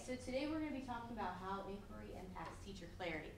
So today we're going to be talking about how inquiry impacts teacher clarity.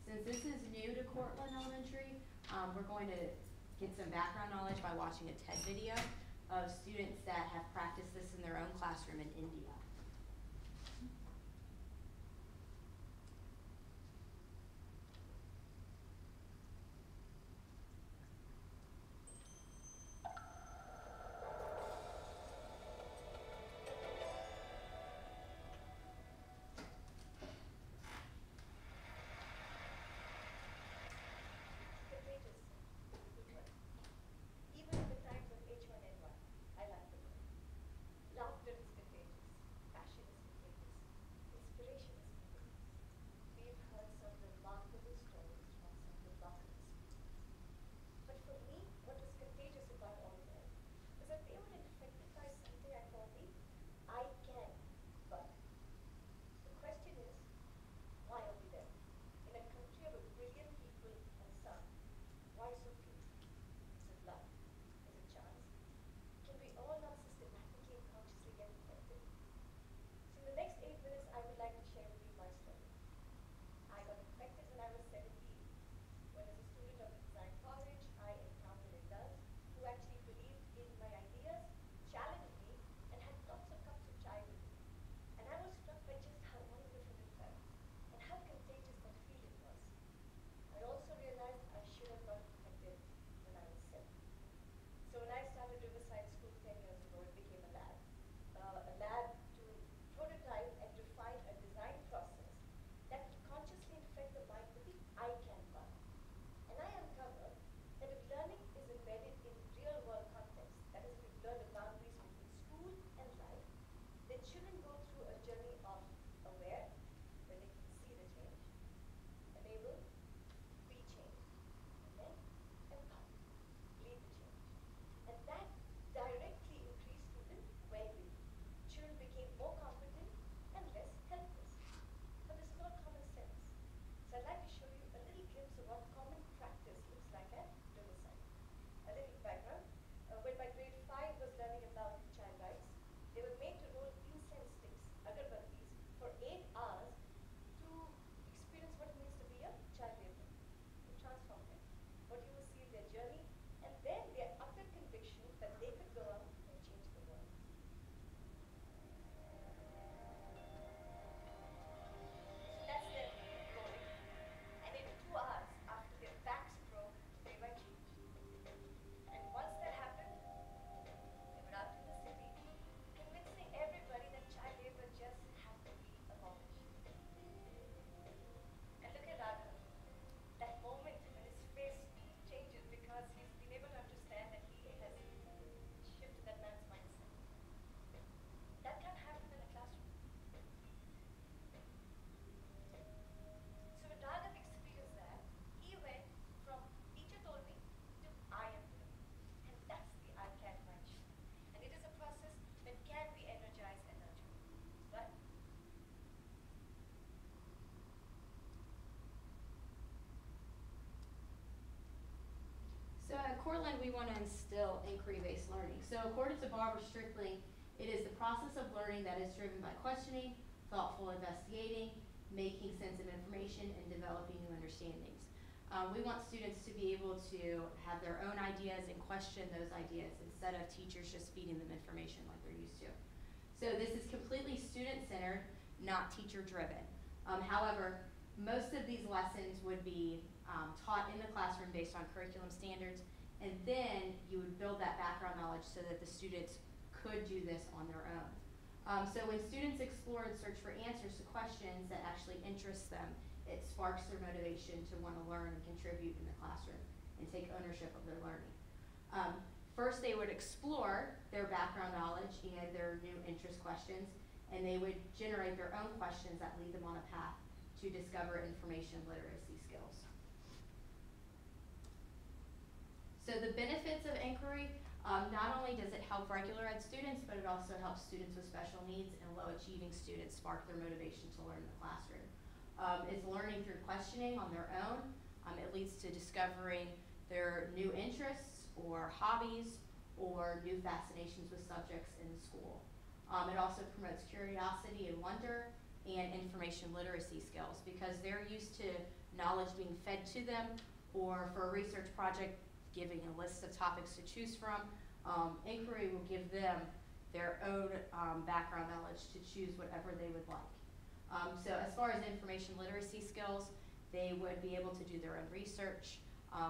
Since this is new to Cortland Elementary, we're going to get some background knowledge by watching a TED video of students that have practiced this in their own classroom in India. So at Cortland, we want to instill inquiry-based learning. So according to Barbara Strickling, it is the process of learning that is driven by questioning, thoughtful investigating, making sense of information, and developing new understandings. We want students to be able to have their own ideas and question those ideas instead of teachers just feeding them information like they're used to. So this is completely student-centered, not teacher-driven. However, most of these lessons would be taught in the classroom based on curriculum standards, and then you would build that background knowledge so that the students could do this on their own. So when students explore and search for answers to questions that actually interest them, it sparks their motivation to want to learn and contribute in the classroom and take ownership of their learning. First, they would explore their background knowledge and their new interest questions, and they would generate their own questions that lead them on a path to discover information literacy skills. So the benefits of inquiry, not only does it help regular ed students, but it also helps students with special needs and low achieving students spark their motivation to learn in the classroom. It's learning through questioning on their own. It leads to discovering their new interests or hobbies or new fascinations with subjects in school. It also promotes curiosity and wonder, and information literacy skills, because they're used to knowledge being fed to them, or for a research project, giving a list of topics to choose from. Inquiry will give them their own background knowledge to choose whatever they would like. So as far as information literacy skills, they would be able to do their own research.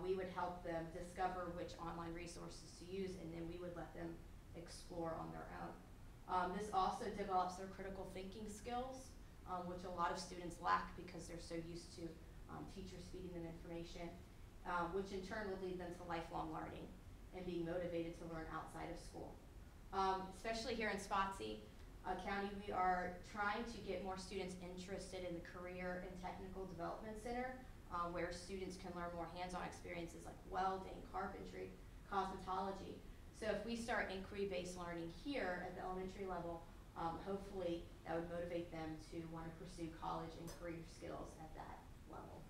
We would help them discover which online resources to use, and then we would let them explore on their own. This also develops their critical thinking skills, which a lot of students lack because they're so used to teachers feeding them information, which in turn will lead them to lifelong learning and being motivated to learn outside of school. Especially here in Spotsy County, we are trying to get more students interested in the Career and Technical Development Center, where students can learn more hands-on experiences like welding, carpentry, cosmetology. So if we start inquiry-based learning here at the elementary level, hopefully that would motivate them to want to pursue college and career skills at that level.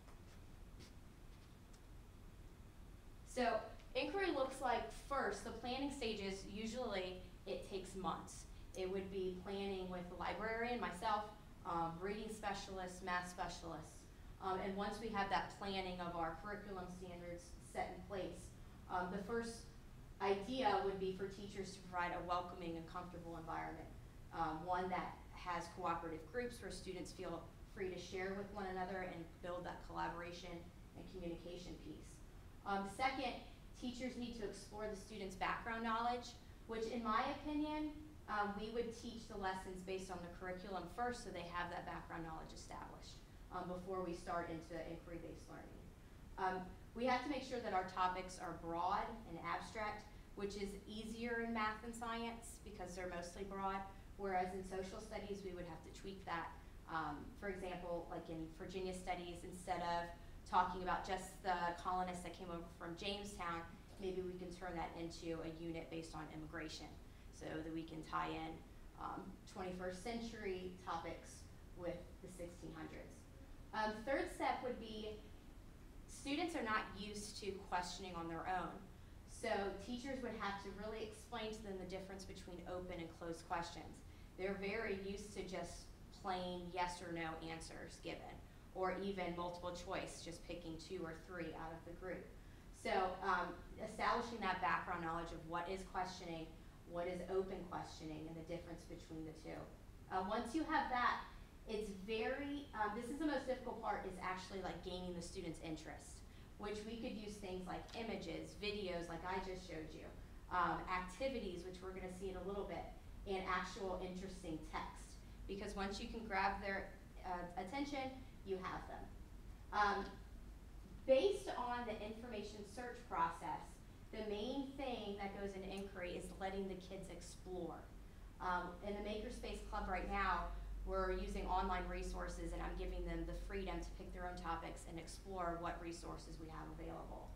So inquiry looks like, first, the planning stages, usually it takes months. It would be planning with the librarian, myself, reading specialists, math specialists. And once we have that planning of our curriculum standards set in place, the first idea would be for teachers to provide a welcoming and comfortable environment. One that has cooperative groups where students feel free to share with one another and build that collaboration and communication piece. Second, teachers need to explore the students' background knowledge, which in my opinion, we would teach the lessons based on the curriculum first, so they have that background knowledge established before we start into inquiry-based learning. We have to make sure that our topics are broad and abstract, which is easier in math and science because they're mostly broad, whereas in social studies we would have to tweak that. For example, like in Virginia studies, instead of talking about just the colonists that came over from Jamestown, maybe we can turn that into a unit based on immigration, so that we can tie in 21st century topics with the 1600s. Third step would be, students are not used to questioning on their own. So teachers would have to really explain to them the difference between open and closed questions. They're very used to just plain yes or no answers given, or even multiple choice, just picking 2 or 3 out of the group. So establishing that background knowledge of what is questioning, what is open questioning, and the difference between the two. Once you have that, it's very, this is the most difficult part, is actually like gaining the student's interest, which we could use things like images, videos like I just showed you, activities, which we're gonna see in a little bit, and actual interesting text. Because once you can grab their attention, you have them. Based on the information search process, the main thing that goes in inquiry is letting the kids explore. In the Makerspace Club right now, we're using online resources, and I'm giving them the freedom to pick their own topics and explore what resources we have available.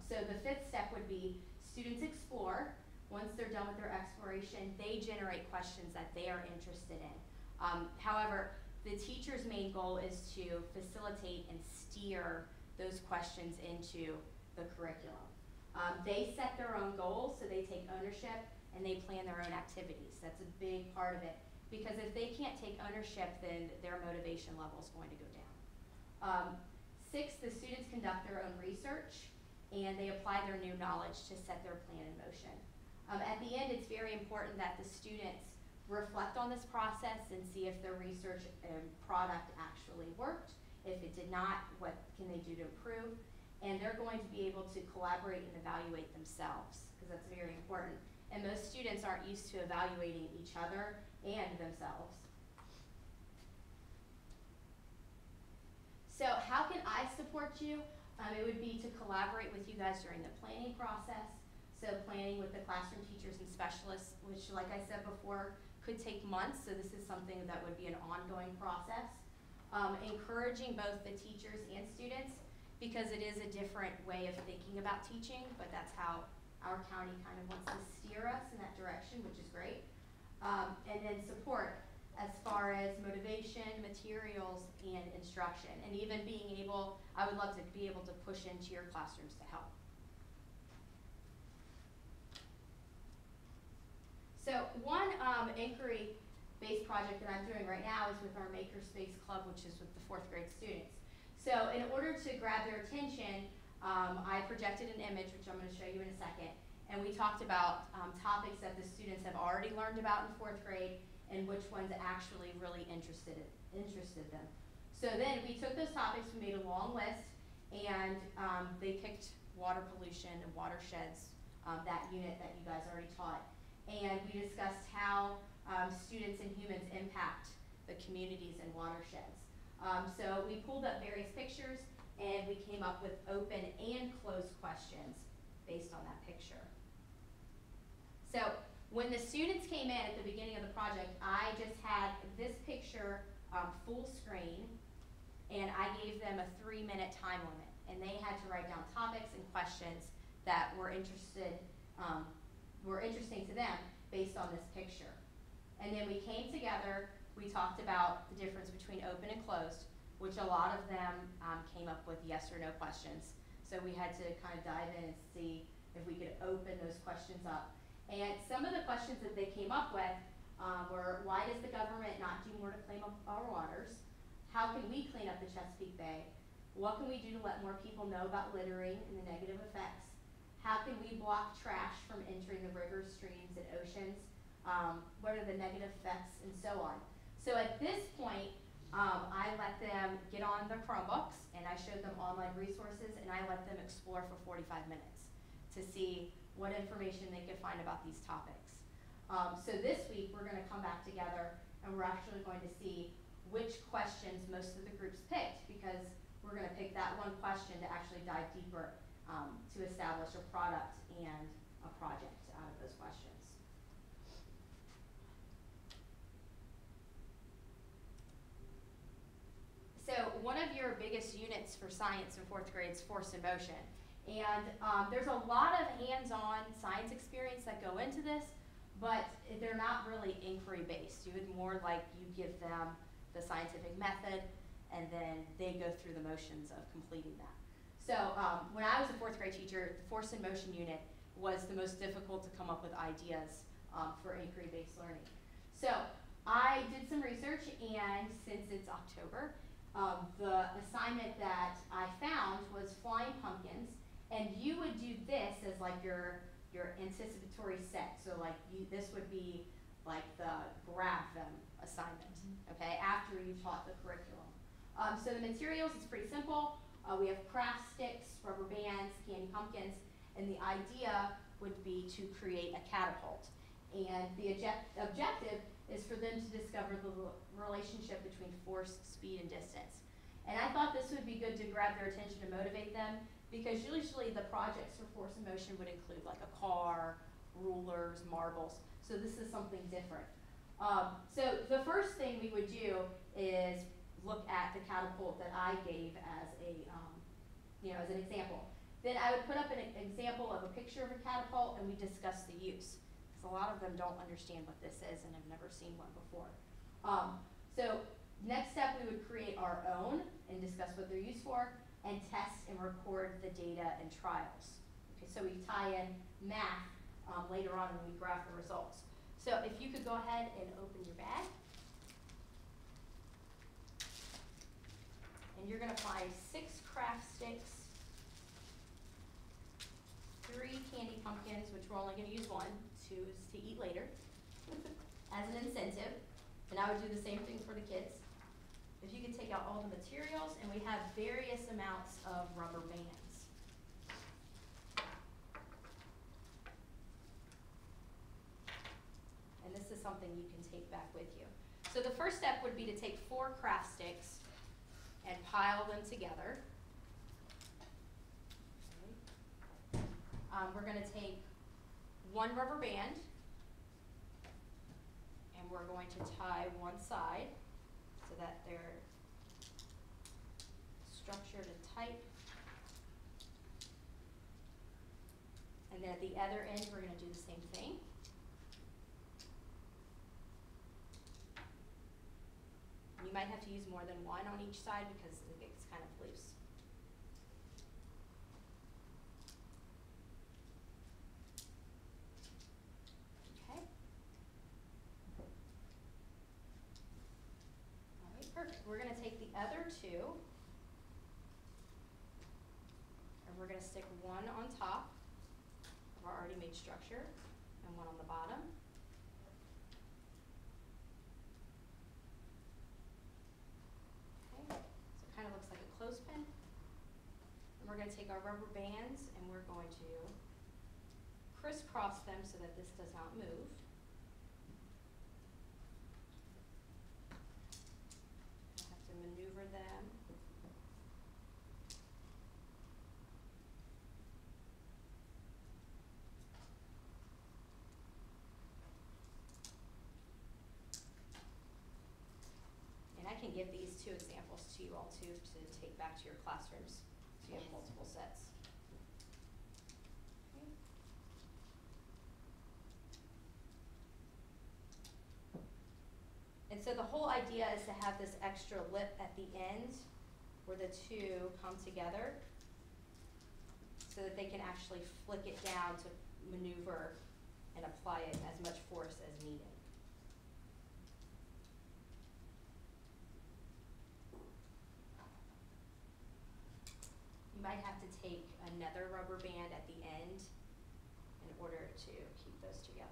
So the 5th step would be students explore. Once they're done with their exploration, they generate questions that they are interested in. However, the teacher's main goal is to facilitate and steer those questions into the curriculum. They set their own goals, so they take ownership and they plan their own activities. That's a big part of it, because if they can't take ownership, then their motivation level is going to go down. 6, the students conduct their own research and they apply their new knowledge to set their plan in motion. At the end, it's very important that the students reflect on this process and see if their research and product actually worked. If it did not, what can they do to improve? And they're going to be able to collaborate and evaluate themselves, because that's very important. And most students aren't used to evaluating each other and themselves. So how can I support you? It would be to collaborate with you guys during the planning process. So planning with the classroom teachers and specialists, which, like I said before, could take months, so this is something that would be an ongoing process. Encouraging both the teachers and students, because it is a different way of thinking about teaching, but that's how our county kind of wants to steer us in that direction, which is great. And then support as far as motivation, materials, and instruction. And even being able, I would love to be able to push into your classrooms to help. So one inquiry based project that I'm doing right now is with our Makerspace Club, which is with the 4th grade students. So in order to grab their attention, I projected an image, which I'm going to show you in a second, and we talked about topics that the students have already learned about in 4th grade and which ones actually really interested them. So then we took those topics, we made a long list, and they picked water pollution and watersheds, that unit that you guys already taught. And we discussed how students and humans impact the communities and watersheds. So we pulled up various pictures and we came up with open and closed questions based on that picture. So when the students came in at the beginning of the project, I just had this picture full screen, and I gave them a 3-minute time limit, and they had to write down topics and questions that were interesting to them based on this picture. And then we came together, we talked about the difference between open and closed, which a lot of them came up with yes or no questions. So we had to kind of dive in and see if we could open those questions up. And some of the questions that they came up with were, why does the government not do more to clean up our waters? How can we clean up the Chesapeake Bay? What can we do to let more people know about littering and the negative effects? How can we block trash from entering the rivers, streams, and oceans? What are the negative effects, and so on. So at this point, I let them get on their Chromebooks, and I showed them online resources, and I let them explore for 45 minutes to see what information they could find about these topics. So this week, we're going to come back together, and we're actually going to see which questions most of the groups picked, because we're going to pick that one question to actually dive deeper to establish a product and a project out of those questions. So one of your biggest units for science in 4th grade is force and motion. And there's a lot of hands-on science experience that go into this, but they're not really inquiry-based. You would more like you give them the scientific method, and then they go through the motions of completing that. So when I was a 4th grade teacher, the force and motion unit was the most difficult to come up with ideas for inquiry-based learning. So I did some research, and since it's October, the assignment that I found was flying pumpkins, and you would do this as like your anticipatory set. So like this would be like the grab them assignment, okay, after you taught the curriculum. So the materials is pretty simple. We have craft sticks, rubber bands, candy pumpkins, and the idea would be to create a catapult. And the objective is for them to discover the relationship between force, speed, and distance. And I thought this would be good to grab their attention and motivate them, because usually the projects for force and motion would include like a car, rulers, marbles. So this is something different. So the first thing we would do is look at the catapult that I gave as as an example. Then I would put up an example of a picture of a catapult, and we discuss the use, because a lot of them don't understand what this is and have never seen one before. So next step, we would create our own and discuss what they're used for, and test and record the data and trials. Okay, so we tie in math later on when we graph the results. So if you could go ahead and open your bag. And you're going to find 6 craft sticks, 3 candy pumpkins, which we're only going to use one, to eat later, as an incentive. And I would do the same thing for the kids. If you could take out all the materials, and we have various amounts of rubber bands. And this is something you can take back with you. So the first step would be to take 4 craft sticks and pile them together. Okay. We're going to take 1 rubber band, and we're going to tie one side so that they're structured and tight. And then at the other end, we're going to do the same thing. You might have to use more than one on each side because it gets kind of loose. Okay. we're going to take the other two, and we're going to stick one on top of our already made structure and one on the bottom. Okay, so it kind of looks like a clothespin. And we're going to take our rubber bands and we're going to crisscross them so that this does not move. I have to maneuver them. And I can give these two examples to you all too to take back to your classrooms so you have multiple sets. And so the whole idea is to have this extra lip at the end where the two come together so that they can actually flick it down to maneuver and apply it as much force as needed. You might have to take another rubber band at the end in order to keep those together.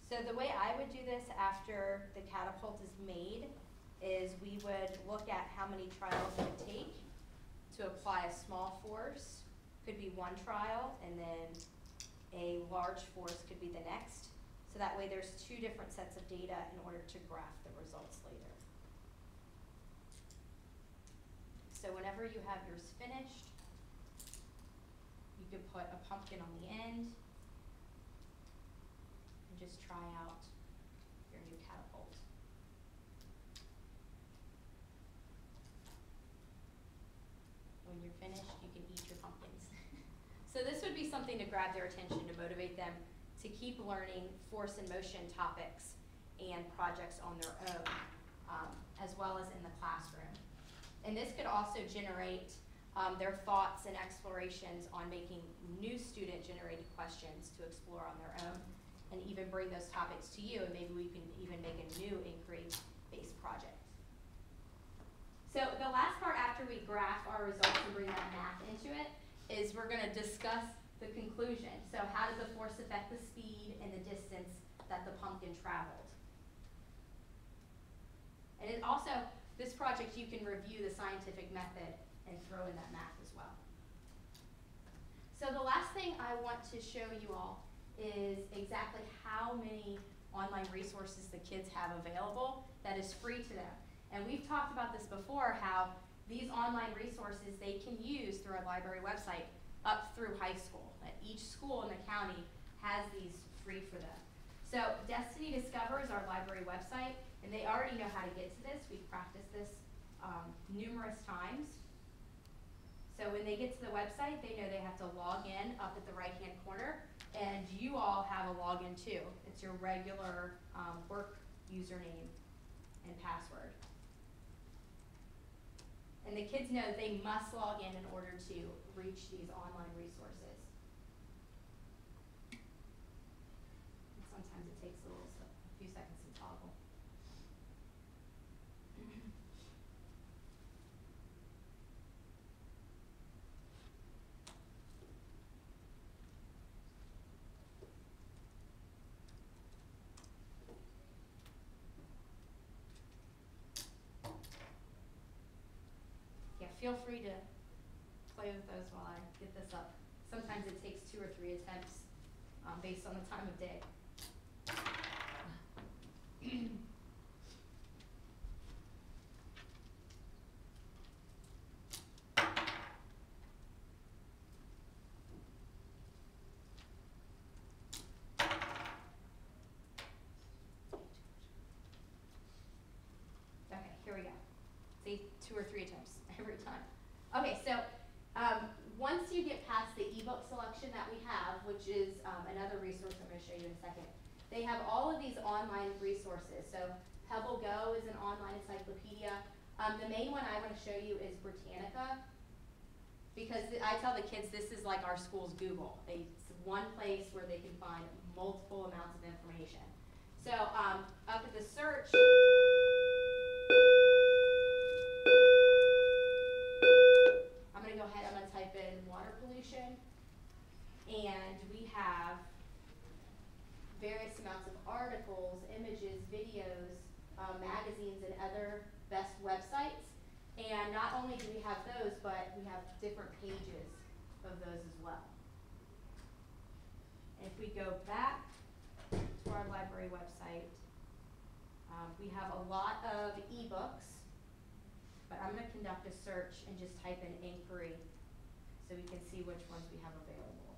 So the way I would do this after the catapult is made is we would look at how many trials it would take to apply a small force. Could be one trial, and then a large force could be the next. So that way there's two different sets of data in order to graph the results later. So whenever you have yours finished, you can put a pumpkin on the end and just try out your new catapult. When you're finished, you can eat your pumpkins. So this would be something to grab their attention, to motivate them to keep learning force and motion topics and projects on their own, as well as in the classroom. And this could also generate their thoughts and explorations on making new student-generated questions to explore on their own, and even bring those topics to you, and maybe we can even make a new inquiry-based project. So the last part after we graph our results and bring that math into it is we're going to discuss the conclusion. So how does the force affect the speed and the distance that the pumpkin traveled? And it also, this project, you can review the scientific method and throw in that math as well. So the last thing I want to show you all is exactly how many online resources the kids have available that is free to them. And we've talked about this before, how these online resources they can use through our library website up through high school. That each school in the county has these free for them. So Destiny Discover is our library website, and they already know how to get to this. We've practiced this numerous times. So when they get to the website, they know they have to log in up at the right-hand corner, and you all have a login too. It's your regular work username and password. And the kids know they must log in order to reach these online resources. And sometimes it takes a few seconds to toggle. Yeah, feel free to play with those while I get this up. Sometimes it takes 2 or 3 attempts based on the time of day. Okay, here we go. See, 2 or 3 attempts every time. Okay, so once you get past the ebook selection that we have, which is another resource I'm going to show you in a second, they have all of these online resources. So Pebble Go is an online encyclopedia. The main one I want to show you is Britannica. Because I tell the kids this is like our school's Google. It's one place where they can find multiple amounts of information. So up at the search, I'm going to go ahead, I'm going to type in water pollution, and we have various amounts of articles, images, videos, magazines, and other best websites. And not only do we have those, but we have different pages of those as well. And if we go back to our library website, we have a lot of ebooks, but I'm going to conduct a search and just type in inquiry so we can see which ones we have available.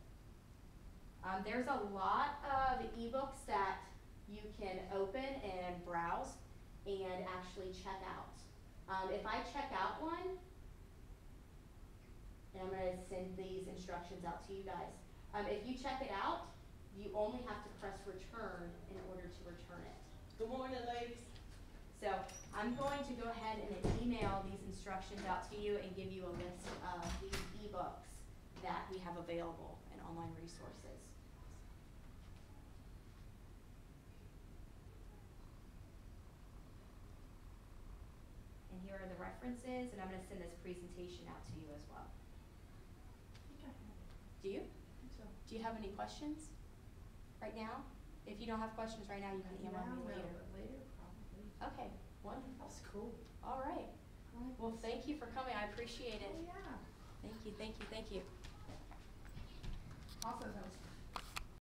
There's a lot of ebooks that you can open and browse and actually check out. If I check out one, and I'm going to send these instructions out to you guys. If you check it out, you only have to press return in order to return it. Good morning, ladies. So I'm going to go ahead and email these instructions out to you and give you a list of these ebooks that we have available in online resources. And here are the references, and I'm going to send this presentation out to you as well. Do you? So. Do you have any questions right now? If you don't have questions right now, you can email me later. Later, probably. Okay, wonderful. That's cool. All right. Well, thank you for coming. I appreciate it. Oh, yeah. Thank you, thank you, thank you. Also, that was